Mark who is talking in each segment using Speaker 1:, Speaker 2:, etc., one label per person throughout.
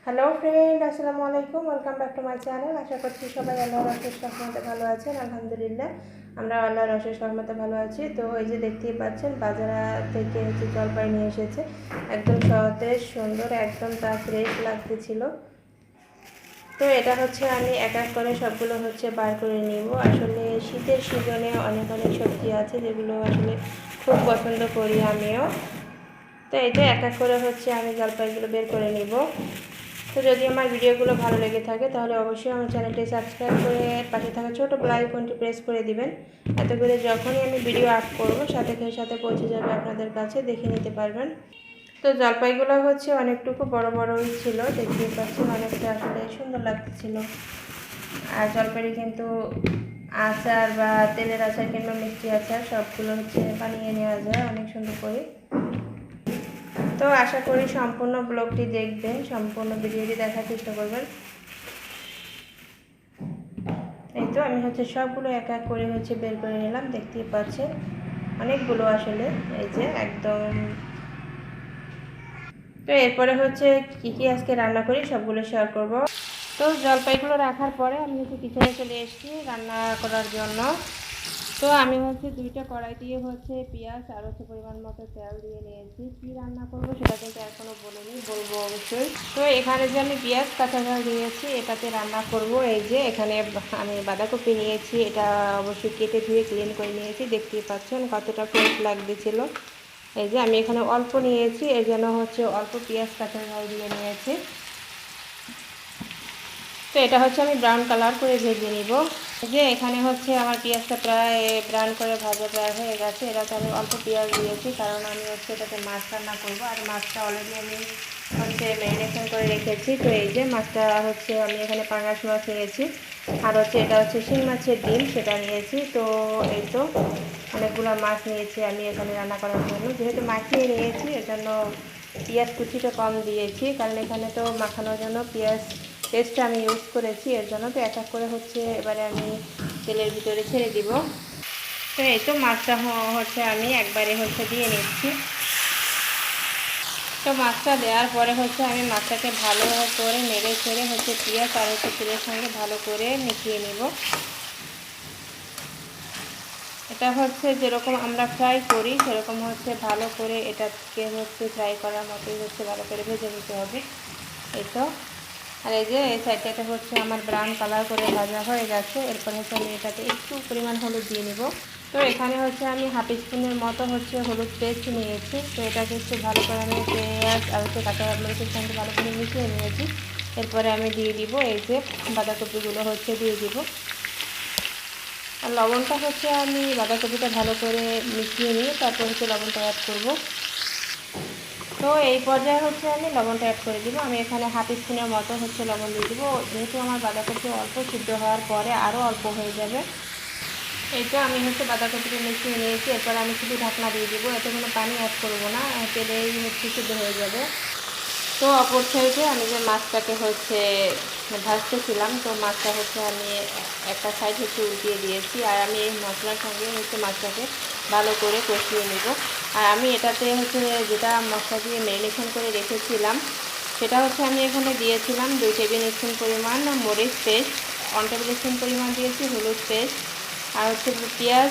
Speaker 1: Hello friend, আসসালামু আলাইকুম। Welcome back to my channel. আশা করছি সবাই আল্লাহর অশেষ রহমতে ভালো আছেন। আলহামদুলিল্লাহ আমরা আল্লাহর অশেষ রহমতে ভালো আছি। তো এই যে দেখতেই পাচ্ছেন, বাজার থেকে জলপাই নিয়ে এসেছে। একদম সতেজ সুন্দর, একদম তা ফ্রেশ লাগতেছিল। তো এটা আমি এক এক করে সবগুলো বার করে নিব। আসলে শীতের সিজনে অনেক অনেক সবজি আছে যেগুলো আসলে খুব পছন্দ করি আমিও। তো এই যে এক এক করে আমি জলপাইগুলো বের করে নিব। তো যদি আমার ভিডিওগুলো ভালো লেগে থাকে তাহলে অবশ্যই আমার চ্যানেলটি সাবস্ক্রাইব করে পাশে থাকা ছোটো বেল আইকনটি প্রেস করে দিবেন। এতে করে যখনই আমি ভিডিও আপ করব সাথে পৌঁছে যাবে আপনাদের কাছে, দেখে নিতে পারবেন। তো জলপাইগুলো অনেকটুকু বড় বড়ই ছিল, দেখতে পাচ্ছেন অনেকটা আসলে সুন্দর লাগতেছিল। আর জলপাইয়ে কিন্তু আচার বা তেলের আচার কিংবা মিষ্টি আচার সবগুলো বানিয়ে নেওয়া যায় অনেক সুন্দর করে। তো আশা করি সম্পূর্ণ ব্লগটি দেখবেন, সম্পূর্ণ ভিডিওটি দেখার চেষ্টা করবেন। এই তো আমি সবগুলো এক এক করে বের করে নিলাম, দেখতেই পাচ্ছেন অনেকগুলো আসলে। এই যে একদম। তো এরপরে কি কি আজকে রান্না করি সবগুলো শেয়ার করব। তো জলপাইগুলো রাখার পরে আমি কিচেনে চলে এসেছি রান্না করার জন্য। তো আমি দুইটা কড়াই দিয়ে পেঁয়াজ আর পরিমাণ মতো তেল দিয়ে নিয়েছি। কি রান্না করব সেটা কিন্তু এখনো বলিনি, বলবো অবশ্যই। তো এখানে যে আমি পেঁয়াজ কাঁচা ঝাল দিয়েছি এটাতে রান্না করব। এই যে এখানে আমি বাঁধাকপি নিয়েছি, এটা অবশ্যই কেটে ধুয়ে ক্লিন করে নিয়েছি। দেখতেই পাচ্ছেন কতটা ফ্রেশ লাগতেছিল। এই যে আমি এখানে অল্প নিয়েছি, এর জন্য অল্প পেঁয়াজ কাঁচা ঝাল দিয়ে নিয়েছি। তো এটা আমি ব্রাউন কালার করে ভেজে নিব। যে এখানে আমার পেঁয়াজটা প্রায় ব্রাউন করে ভাজা প্রায় হয়ে গেছে। এটাতে আমি অল্প পেঁয়াজ দিয়েছি কারণ আমি এটাতে মাছ রান্না করব। আর মাছটা অলরেডি আমি ম্যারিনেশন করে রেখেছি। তো এই যে মাছটা আমি এখানে পাঙ্গাস মাছ নিয়েছি। আর এটা শিং মাছের ডিম, সেটা নিয়েছি। তো এই তো অনেকগুলো মাছ নিয়েছি আমি এখানে রান্না করার জন্য। যেহেতু মাখিয়ে নিয়েছি এজন্য পেঁয়াজ কুচিটা কম দিয়েছি, কারণ এখানে তো মাখানোর জন্য পেঁয়াজ পেস্টটা আমি ইউজ করেছি। এর জন্য তো এক এক করে এবারে আমি তেলের ভিতরে ছেড়ে দিব। তো এই তো মাছটা আমি একবারে দিয়ে নিচ্ছি। তো মাছটা দেওয়ার পরে আমি মাছটাকে ভালো করে নেড়ে ছেড়ে পেঁয়াজ আর তেলের সঙ্গে ভালো করে মিশিয়ে নেব। এটা যেরকম আমরা ফ্রাই করি সেরকম ভালো করে এটাকে ফ্রাই করার মতোই ভালো করে ভেজে নিতে হবে। এই তো। আর এই যে এই সাইডটাতে আমার ব্রাউন কালার করে ভাজা হয়ে গেছে। এরপর আমি এটাতে একটু পরিমাণ হলুদ দিয়ে নিব। তো এখানে আমি হাফ স্পুনের মতো হলুদ পেস্ট নিয়েছি। তো এটাকে ভালো করে আমি পেঁয়াজ আর কাঁচা মরিচের সঙ্গে ভালো করে মিশিয়ে নিয়েছি। এরপরে আমি দিয়ে দিব এই যে বাঁধাকপিগুলো দিয়ে দিব। আর লবণটা আমি বাঁধাকপিটা ভালো করে মিশিয়ে নিয়ে তারপর লবণটা অ্যাড করব। তো এই পর্যায়ে আমি লবণটা অ্যাড করে দিব। আমি এখানে হাফ স্পুনের মতো লবণ দিয়ে দিব, যেহেতু আমার বাঁধাকপি অল্প সিদ্ধ হওয়ার পরে আরও অল্প হয়ে যাবে। এই তো আমি বাঁধাকপিটা মিশিয়ে নিয়েছি। এরপর আমি শুধু ঢাকনা দিয়ে দিব, এতে কোনো পানি অ্যাড করব না, তেলেই সিদ্ধ হয়ে যাবে। তো অপর সাইডে আমি যে মাছটাকে ভাজতেছিলাম, তো মাছটা আমি একটা সাইড উল্টিয়ে দিয়েছি। আর আমি এই মশলার সঙ্গে মাছটাকে ভালো করে কষিয়ে নেব। আর আমি এটাতে যেটা মশলা দিয়ে ম্যারিনেশন করে রেখেছিলাম সেটা আমি এখানে দিয়েছিলাম 2 টেবিল স্পুন পরিমাণ মরিচ পেস্ট, 1 টেবিল স্পুন পরিমাণ দিয়েছি হলুদ পেস্ট, আর পেঁয়াজ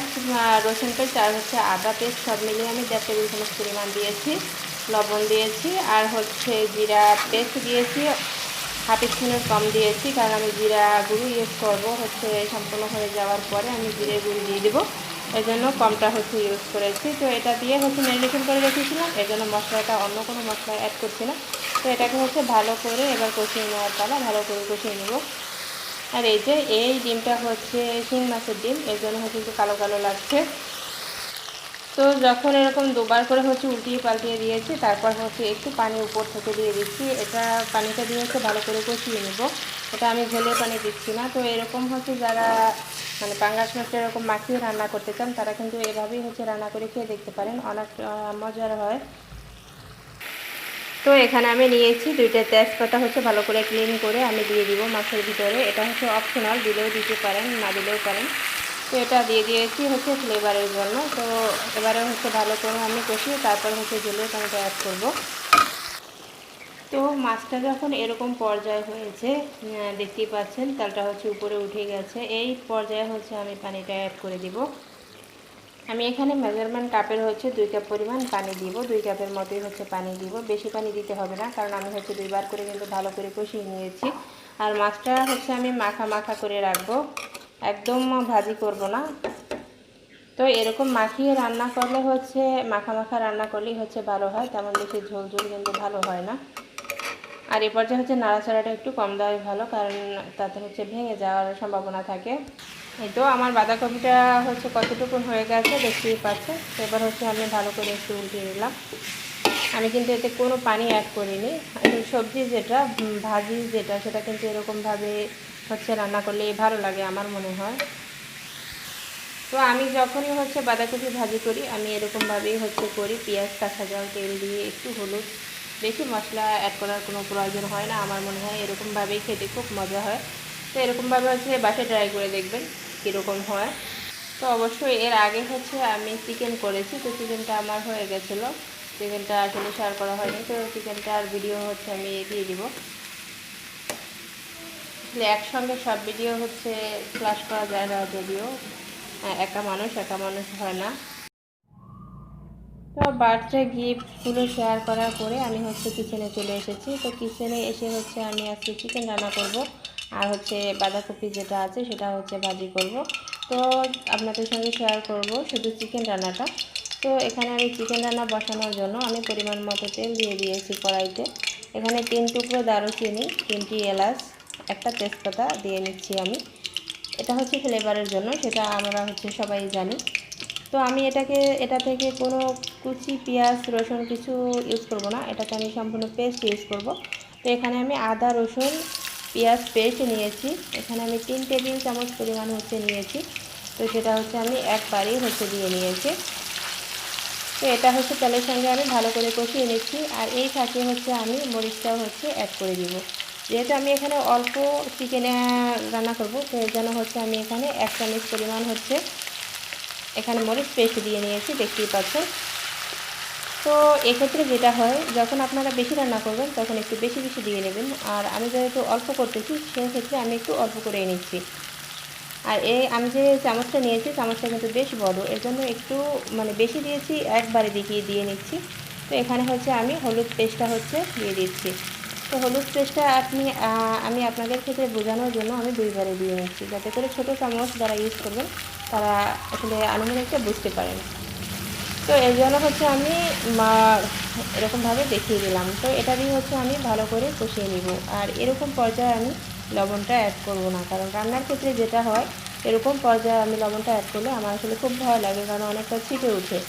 Speaker 1: রসুন পেস্ট আর আদা পেস্ট সব মিলিয়ে আমি 1.5 টেবিল চামচ পরিমাণ দিয়েছি। লবণ দিয়েছি আর জিরা পেস্ট দিয়েছি, হাফ স্পুনের কম দিয়েছি, কারণ আমি জিরা গুঁড়ো ইউজ করবো সম্পূর্ণ হয়ে যাওয়ার পরে আমি জিরে গুঁড়ো দিয়ে দেবো। এই জন্য কমটা ইউজ করেছি। তো এটা দিয়ে ম্যারিনেশন করে রেখেছিলাম, এই জন্য মশলাটা অন্য কোনো মশলা অ্যাড করছি না। তো এটাকে ভালো করে এবার কষিয়ে নেওয়ার পালা, ভালো করে কষিয়ে নেব। আর এই যে এই ডিমটা শিং মাছের ডিম, এর জন্য একটু কালো কালো লাগছে। তো যখন এরকম দুবার করে উল্টিয়ে পাল্টিয়ে দিয়েছি, তারপর একটু পানি উপর থেকে দিয়ে দিচ্ছি। এটা পানিটা দিয়ে ভালো করে কষিয়ে নেব। এটা আমি ঝোলের পানি দিচ্ছি না। তো এরকম যারা মানে পাঙ্গাস মাছটা এরকম মাখিয়ে রান্না করতে চান তারা কিন্তু এভাবেই রান্না করে খেয়ে দেখতে পারেন, অনেক মজার হয়। তো এখানে আমি নিয়েছি 2টা তেজপাতা ভালো করে ক্লিন করে আমি দিয়ে দিব মাছের ভিতরে। এটা অপশনাল, দিলেও দিতে পারেন, না দিলেও পারেন। তো এটা দিয়ে দিয়েছি ফ্লেভারের জন্য। তো এবারে ভালো করে আমি কষিয়ে তারপর ঝোলের পানিটা অ্যাড করব। তো মাছটা যখন এরকম পর্যায়ে হয়েছে, দেখতেই পাচ্ছেন তালটা হচ্ছে উপরে উঠে গেছে, এই পর্যায়ে হচ্ছে আমি পানিটা অ্যাড করে দিব। আমি এখানে মেজারমেন্ট কাপের হচ্ছে 2 কাপ পরিমাণ পানি দিব, 2 কাপের মতোই হচ্ছে পানি দিব, বেশি পানি দিতে হবে না, কারণ আমি হচ্ছে 2 বার করে কিন্তু ভালো করে কষিয়ে নিয়েছি। আর মাছটা হচ্ছে আমি মাখা মাখা করে রাখবো, একদম ভাজি করব না। তো এরকম মাখিয়ে রান্না করলে হচ্ছে মাখা মাখা রান্না করলেই হচ্ছে ভালো হয়, তেমন বেশি ঝোল ঝোল কিন্তু ভালো হয় না। আর এই পর্যায়ে হচ্ছে নাড়াচাড়াটা একটু কম দেওয়াই ভালো, কারণ তাতে হচ্ছে ভেঙে যাওয়ার সম্ভাবনা থাকে। এই তো আমার বাঁধাকপিটা হচ্ছে কতটুকু হয়ে গেছে দেখতেই পাচ্ছেন। এবার হচ্ছে আমি ভালো করে একটু উল্টিয়ে নিলাম। আমি কিন্তু এতে কোনো পানি অ্যাড করিনি। সবজি যেটা ভাজি যেটা সেটা কিন্তু এরকমভাবে হচ্ছে রান্না করলে ভালো লাগে আমার মনে হয়। তো আমি যখনই হচ্ছে বাঁধাকপি ভাজি করি আমি এরকমভাবেই হচ্ছে করি, পেঁয়াজ কাঁচা জল তেল দিয়ে একটু হলুদ, বেশি মশলা অ্যাড করার কোনো প্রয়োজন হয় না। আমার মনে হয় এরকমভাবেই খেতে খুব মজা হয়। তো এরকমভাবে হচ্ছে বাসায় ট্রাই করে দেখবেন কীরকম হয়। তো অবশ্যই এর আগে হচ্ছে আমি চিকেন করেছি, তো চিকেনটা আমার হয়ে গেছিলো, চিকেনটা আসলে শেয়ার করা হয়নি। তো চিকেনটার ভিডিও হচ্ছে আমি দিয়ে দিব। একসঙ্গে সব ভিডিও হচ্ছে ফ্ল্যাশ করা যায় না, যদিও একা মানুষ হয় না। তো বার্থডে গিফটগুলো শেয়ার করার পরে আমি হচ্ছে কিচেনে চলে এসেছি। তো কিচেনে এসে হচ্ছে আমি আজকে চিকেন রান্না করব, আর হচ্ছে বাঁধাকপি যেটা আছে সেটা হচ্ছে ভাজি করব। তো আপনাদের সঙ্গে শেয়ার করব শুধু চিকেন রান্নাটা। তো এখানে আমি চিকেন রান্না বসানোর জন্য আমি পরিমাণ মতো তেল দিয়ে দিয়েছি কড়াইতে। এখানে 3 টুকরো দারুচিনি, 3টি এলাচ, একটা তেজপাতা দিয়ে নিচ্ছি আমি। এটা হচ্ছে ফ্লেভারের জন্য, সেটা আমরা হচ্ছে সবাই জানি। তো আমি এটা থেকে কোনো কুচি পেঁয়াজ রসুন কিছু ইউজ করব না, এটাতে আমি সম্পূর্ণ পেস্ট ইউজ করব। তো এখানে আমি আদা রসুন পেঁয়াজ পেস্ট নিয়েছি, এখানে আমি 3 টেবিল চামচ পরিমাণ হচ্ছে নিয়েছি। তো সেটা হচ্ছে আমি একবারেই হচ্ছে দিয়ে নিয়েছি। তো এটা হচ্ছে তেলের সঙ্গে আমি ভালো করে কষিয়ে নিচ্ছি। আর এই ফাঁকে হচ্ছে আমি মরিচটাও হচ্ছে অ্যাড করে দিব। যেহেতু আমি এখানে অল্প চিকেনে রান্না করব, তো এর জন্য হচ্ছে আমি এখানে 1 চামচ পরিমাণ হচ্ছে এখানে মরিচ পেস্ট দিয়ে নিয়েছি, দেখতেই পাচ্ছেন। তো এক্ষেত্রে যেটা হয়, যখন আপনারা বেশি রান্না করবেন তখন একটু বেশি বেশি দিয়ে নেবেন, আর আমি যেহেতু অল্প করতেছি সেক্ষেত্রে আমি একটু অল্প করে নিচ্ছি। আর আমি যে চামচটা নিয়েছি চামচটা কিন্তু বেশ বড়, এর জন্য একটু বেশি দিয়েছি, একবারে দিয়ে নিচ্ছি। তো এখানে হচ্ছে আমি হলুদ পেস্টটা হচ্ছে দিয়ে দিচ্ছি। তো হলুদ পেস্টটা আমি আপনাদের ক্ষেত্রে বোঝানোর জন্য আমি 2 বারে দিয়ে নিচ্ছি, যাতে করে ছোটো চামচ যারা ইউজ করবেন তারা আসলে আনুমানিকটা বুঝতে পারেন। তো এর জন্য হচ্ছে আমি এরকমভাবে দেখিয়ে দিলাম। তো এটা দিয়ে হচ্ছে আমি ভালো করে কষিয়ে নিব। আর এরকম পর্যায়ে আমি লবণটা অ্যাড করব না, কারণ রান্নার ক্ষেত্রে যেটা হয় এরকম পর্যায়ে আমি লবণটা অ্যাড করলে আমার আসলে খুব ভয় লাগে, কারণ অনেকটা ছিটে ওঠে।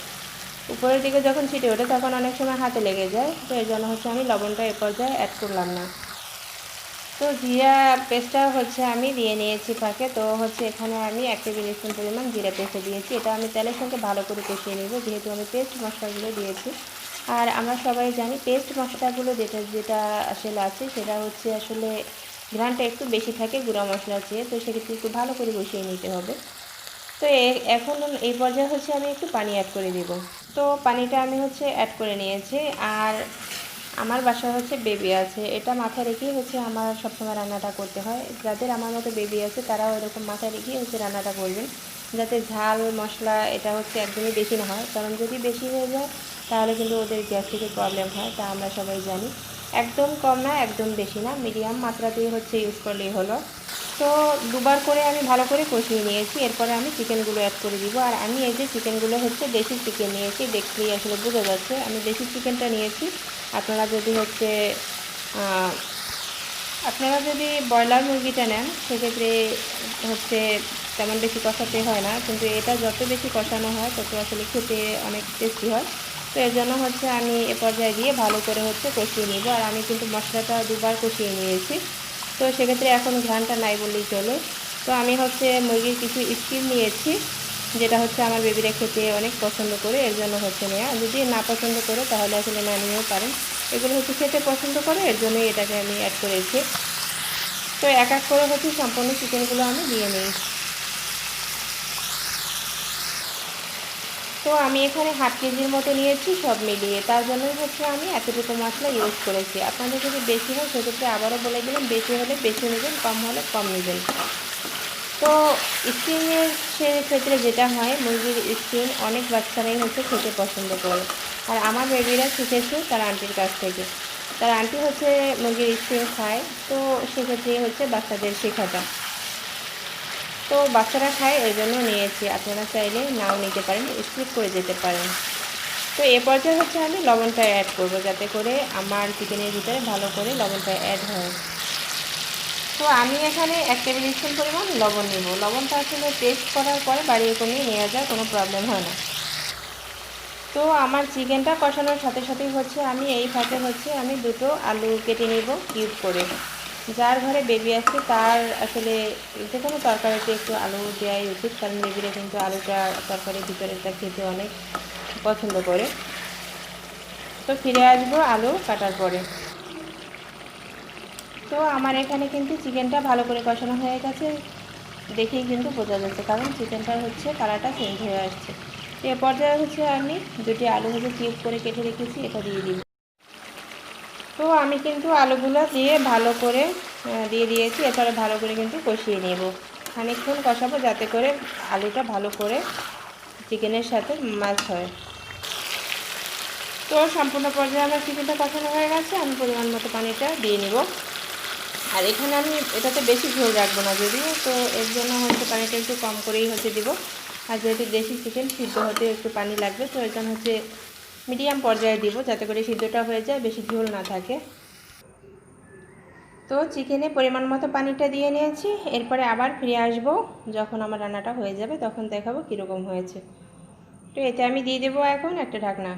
Speaker 1: উপরের দিকে যখন ছিটে ওঠে তখন অনেক সময় হাতে লেগে যায়। তো এর জন্য হচ্ছে আমি লবণটা এ পর্যায়ে অ্যাড করলাম না। তো জিরা পেস্টটা হচ্ছে আমি দিয়ে নিয়েছি ফাঁকে। তো হচ্ছে এখানে আমি 1 টেবিল স্পুন পরিমাণ জিরা পেস্ট দিয়েছি। এটা আমি তেলের সঙ্গে ভালো করে কষিয়ে নেব, যেহেতু আমি পেস্ট মশলাগুলো দিয়েছি। আর আমরা সবাই জানি পেস্ট মশলাগুলো যেটা আসলে আছে সেটা হচ্ছে আসলে ঘ্রাণটা একটু বেশি থাকে গুঁড়া মশলার চেয়ে। তো সেক্ষেত্রে একটু ভালো করে কষিয়ে নিতে হবে। তো এখন এই পর্যায়ে হচ্ছে আমি একটু পানি অ্যাড করে দেব। তো পানিটা আমি হচ্ছে অ্যাড করে নিয়েছি। আর আমার বাসায় হচ্ছে বেবি আছে, এটা মাথায় রেখেই হচ্ছে আমার সবসময় রান্নাটা করতে হয়। যাদের আমার মতো বেবি আছে তারাও এরকম মাথায় রেখেই হচ্ছে রান্নাটা করবেন, যাতে ঝাল মশলা এটা হচ্ছে একদমই বেশি না হয়, কারণ যদি বেশি হয়ে যায় তাহলে কিন্তু ওদের গ্যাস্ট্রিকের প্রবলেম হয়, তা আমরা সবাই জানি। একদম কম না একদম বেশি না, মিডিয়াম মাত্রাতেই হচ্ছে ইউজ করলেই হলো। তো 2 বার করে আমি ভালো করে কষিয়ে নিয়েছি, এরপরে আমি চিকেনগুলো অ্যাড করে দিব। আর আমি এই যে চিকেনগুলো হচ্ছে দেশি চিকেন নিয়েছি, দেখলেই আসলে বোঝা যাচ্ছে আমি দেশি চিকেনটা নিয়েছি। আপনারা যদি হচ্ছে ব্রয়লার মুরগিটা নেন সেক্ষেত্রে হচ্ছে তেমন বেশি কষাতে হয় না, কিন্তু এটা যত বেশি কষানো হয় তত আসলে খেতে অনেক টেস্টি হয়। তো এর জন্য হচ্ছে আমি এ পর্যায়ে দিয়ে ভালো করে হচ্ছে কষিয়ে নিব। আর আমি কিন্তু মশলাটা 2 বার কষিয়ে নিয়েছি, তো সেক্ষেত্রে এখন ঘ্রাণটা নাই বললেই চলে। তো আমি হচ্ছে মুরগির কিছু স্কিন নিয়েছি, যেটা হচ্ছে আমার বেবিরা খেতে অনেক পছন্দ করে, এর জন্য হচ্ছে নেওয়া। যদি না পছন্দ করে তাহলে আসলে না নিয়েও পারেন, এগুলো হচ্ছে খেতে পছন্দ করে, এর জন্যই এটাকে আমি অ্যাড করেছি। তো এক এক করে হচ্ছে সম্পূর্ণ চিকেনগুলো আমি দিয়ে নিই। তো আমি এখানে 1/2 কেজির মতো নিয়েছি সব মিলিয়ে, তার জন্যই হচ্ছে আমি এতটুকু মশলা ইউজ করেছি। আপনাদের যদি বেশি হয় সেক্ষেত্রে আবারও বলে দিলাম, বেশি হলে বেশি নেবেন, কম হলে কম নেবেন। তো স্কিনের ক্ষেত্রে যেটা হয়, মুরগির স্কিন অনেক বাচ্চারাই হচ্ছে খেতে পছন্দ করে। আর আমার বেবিরা শিখেছে তার আন্টির কাছ থেকে। তার আন্টি হচ্ছে মুরগির স্কিন খায়, তো সেক্ষেত্রে হচ্ছে বাচ্চাদের শেখাটা। তো বাচ্চারা খায়, এই জন্য নিয়েছি। আপনারা চাইলে নাও নিতে পারেন, স্কিপ করে যেতে পারেন। তো এ পর্যায়ে হচ্ছে আমি লবণটা অ্যাড করব, যাতে করে আমার চিকেনের ভিতরে ভালো করে লবণটা অ্যাড হয়। তো আমি এখানে 1 টেবিল স্পুন পরিমাণ লবণ নেব। লবণটা আসলে টেস্ট করার পরে বাড়িয়ে কমিয়ে নেওয়া যায়, কোনো প্রবলেম হয় না। তো আমার চিকেনটা কষানোর সাথে সাথেই হচ্ছে আমি এই ফাঁকে হচ্ছে আমি 2টো আলু কেটে নেব কিউব করে। যার ঘরে বেবি আছে তার আসলে যে কোনো তরকারিতে একটু আলু দেওয়াই উচিত, কারণ বেবিরা কিন্তু আলুটা তরকারির ভিতরেটা খেতে অনেক পছন্দ করে। তো ফিরে আসবো আলু কাটার পরে। তো আমার এখানে কিন্তু চিকেনটা ভালো করে কষানো হয়ে গেছে, দেখেই কিন্তু বোঝা যাচ্ছে, কারণ চিকেনটার হচ্ছে কালারটা চেঞ্জ হয়ে আসছে। এ পর্যায়ে হচ্ছে আমি 2টি আলু ভেজে কিউব করে কেটে রেখেছি, এটা দিয়ে দিব। তো আমি কিন্তু আলুগুলো দিয়ে ভালো করে দিয়ে দিয়েছি। এরপরে ভালো করে কিন্তু কষিয়ে নেব, খানিকক্ষণ কষাবো যাতে করে আলুটা ভালো করে চিকেনের সাথে ম্যাচ হয়। তো সম্পূর্ণ পর্যায়ে আমার চিকেনটা কষানো হয়ে গেছে, আমি পরিমাণ মতো পানিটা দিয়ে নিব। আর এখানে আমি এটাতে বেশি ঝোল রাখবো না যদিও, তো এর জন্য হচ্ছে পানিটা একটু কম করেই হচ্ছে দিব। আর যেহেতু দেশি চিকেন, সিদ্ধ হতে একটু পানি লাগবে, তো এর জন্য হচ্ছে মিডিয়াম পর্যায়ে দিব, যাতে করে সিদ্ধটা হয়ে যায়, বেশি ঝোল না থাকে। তো চিকেনে পরিমাণ মতো পানিটা দিয়ে নিয়েছি। এরপরে আবার ফিরে আসব যখন আমার রান্নাটা হয়ে যাবে, তখন দেখাবো কীরকম হয়েছে। তো এতে আমি দিয়ে দেবো এখন একটা ঢাকনা।